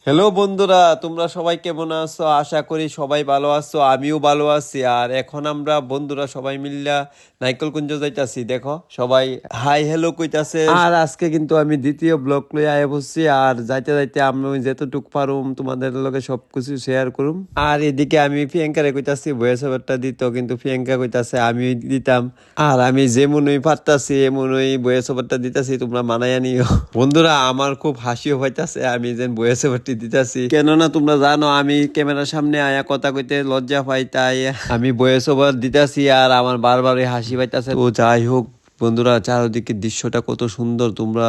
Hello বন্ধুরা, তোমরা সবাই কেমন আছো? আশা করি সবাই ভালো আছো, আমিও ভালো আছি। আর এখন আমরা বন্ধুরা সবাই মিল্লা নাইকলকুঞ্জ যাইতাছি। দেখো সবাই হাই হ্যালো কইতাছে। আর আজকে কিন্তু আমি দ্বিতীয় ব্লগ লই আয়া বসছি। আর যাইতে যাইতে আমি যেতটুক পারুম তোমাদের লগে সবকিছু শেয়ার করুম। আর এদিকে আমি প্রিয়াঙ্কারে কইতাছি ভয়েস ওভারটা দিত, কিন্তু প্রিয়াঙ্কা কইতাছে আমি দিতাম। আর আমি যেমনই পারতাছি এমনই ভয়েস ওভারটা দিতাছি, তোমরা মানাইয়া নিও। বন্ধুরা আমার খুব হাসিও পাইতাছে আমি যেন ভয়েস ওভারটি দিতাছি, কেননা তোমরা জানো আমি ক্যামেরার সামনে আয়া কথা কইতে লজ্জা পাই, তাই আমি ভয়েস ওভার দিতাছি। আর আমার বারবারই হাসি পাইতাছে। তো যাই হোক বন্ধুরা, চারদিকের দৃশ্যটা কত সুন্দর। তোমরা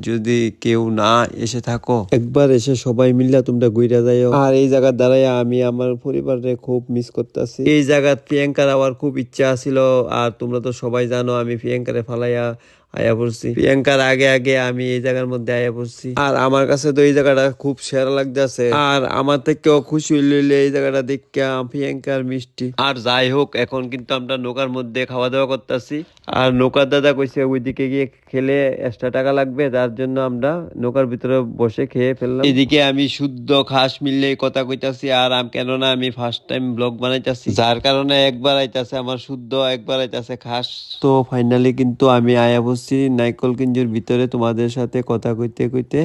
যদি কেউ না এসে থাকো, একবার এসে সবাই মিল্লা তোমরা ঘুরে যাইও। আর এই জায়গার দ্বারাই আমি আমার পরিবারে খুব মিস করতেছি। এই জায়গা প্রিয়াঙ্কার আমার খুব ইচ্ছা ছিল। আর তোমরা তো সবাই জানো আমি প্রিয়াঙ্কারে ফালাইয়া আয়া পড়ছি। প্রিয়াঙ্কার আগে আগে আমি এই জায়গার মধ্যে আয়া পড়ছি। আর আমার কাছে তো এই জায়গাটা খুব সেরা লাগতেছে। আর আমার থেকেও খুশি হইলে এই জায়গাটা দেখে প্রিয়াঙ্কার মিষ্টি। আর যাই হোক, এখন কিন্তু আমরা নৌকার মধ্যে খাওয়া দাওয়া করতেছি। আর নৌকার দাদা কইছে ওইদিকে গিয়ে খেলে এক্সট্রা টাকা লাগবে, তার জন্য আমরা নৌকার ভিতরে বসে খেয়ে ফেললাম। এদিকে আমি শুদ্ধ খাস মিললে কথা কইতাছি। আর কেননা আমি ফার্স্ট টাইম ব্লগ বানাইতাছি, যার কারণে একবার আইতাছে আমার শুদ্ধ, একবার আইতাছে খাস। তো ফাইনালি কিন্তু আমি আয়া বসছি নাইকলকিঞ্জের ভিতরে তোমাদের সাথে কথা কইতে কইতে।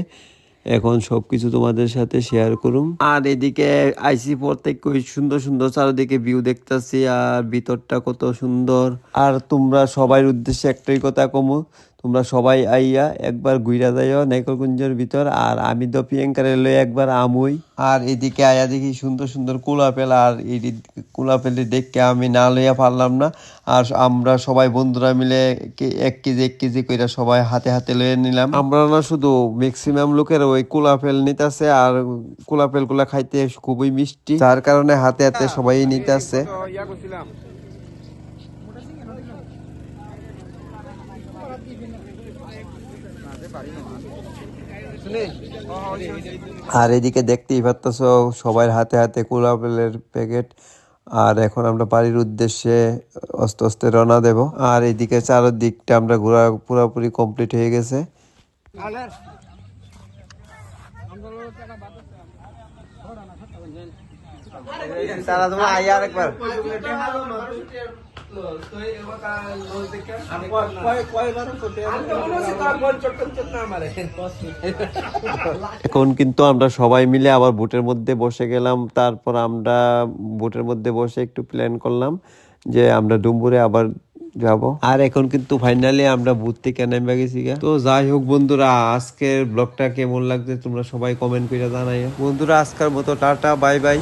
এখন সবকিছু তোমাদের সাথে শেয়ার করুম। আর এদিকে আইসি পর থেকে ওই সুন্দর সুন্দর চারিদিকে ভিউ দেখতাছি। আর ভিতরটা কত সুন্দর। আর তোমরা সবার উদ্দেশ্যে একটাই কথা কমু, তোমরা সবাই আইয়া একবার ঘুরা যাইও নাইকলকুঞ্জের ভিতর। আর আমি তো প্রিয়াঙ্কারে লই একবার আমুই। আর এদিকে আয়া দেখি সুন্দর সুন্দর কুলাপেল। আর এই কুলাপেলটি দেখে আমি না লইয়া পারলাম না। আর আমরা সবাই বন্ধুরা মিলে 1 কেজি কইরা সবাই হাতে হাতে লইয়া নিলাম। আমরা না শুধু, ম্যাক্সিমাম লোকের ওই কুলাপেল নিতেছে। আর কুলাপেল গুলা খাইতে খুবই মিষ্টি, যার কারণে হাতে হাতে সবাই নিতেছে। আর এদিকে দেখতেই পারতেছ সবাই হাতে হাতে কুলাপেলের প্যাকেট। আর এখন আমরা বাড়ির উদ্দেশ্যে আস্তে আস্তে রওনা দেব। আর এদিকে চারদিকটা আমরা ঘোরা পুরোপুরি কমপ্লিট হয়ে গেছে। তারা তোমরা আইয়া আরেকবার এখন কিন্তু আমরা সবাই মিলে আবার বোটের মধ্যে বসে গেলাম। তারপর আমরা বোটের মধ্যে বসে একটু প্ল্যান করলাম যে আমরা ডুম্বুরে আবার যাব। আর এখন কিন্তু ফাইনালি আমরা বুট থেকে নেমে গেছি। তো যাই হোক বন্ধুরা, আজকের ব্লগটা কেমন লাগছে তোমরা সবাই কমেন্ট করে জানাই। বন্ধুরা আজকের মতো টাটা, বাই বাই।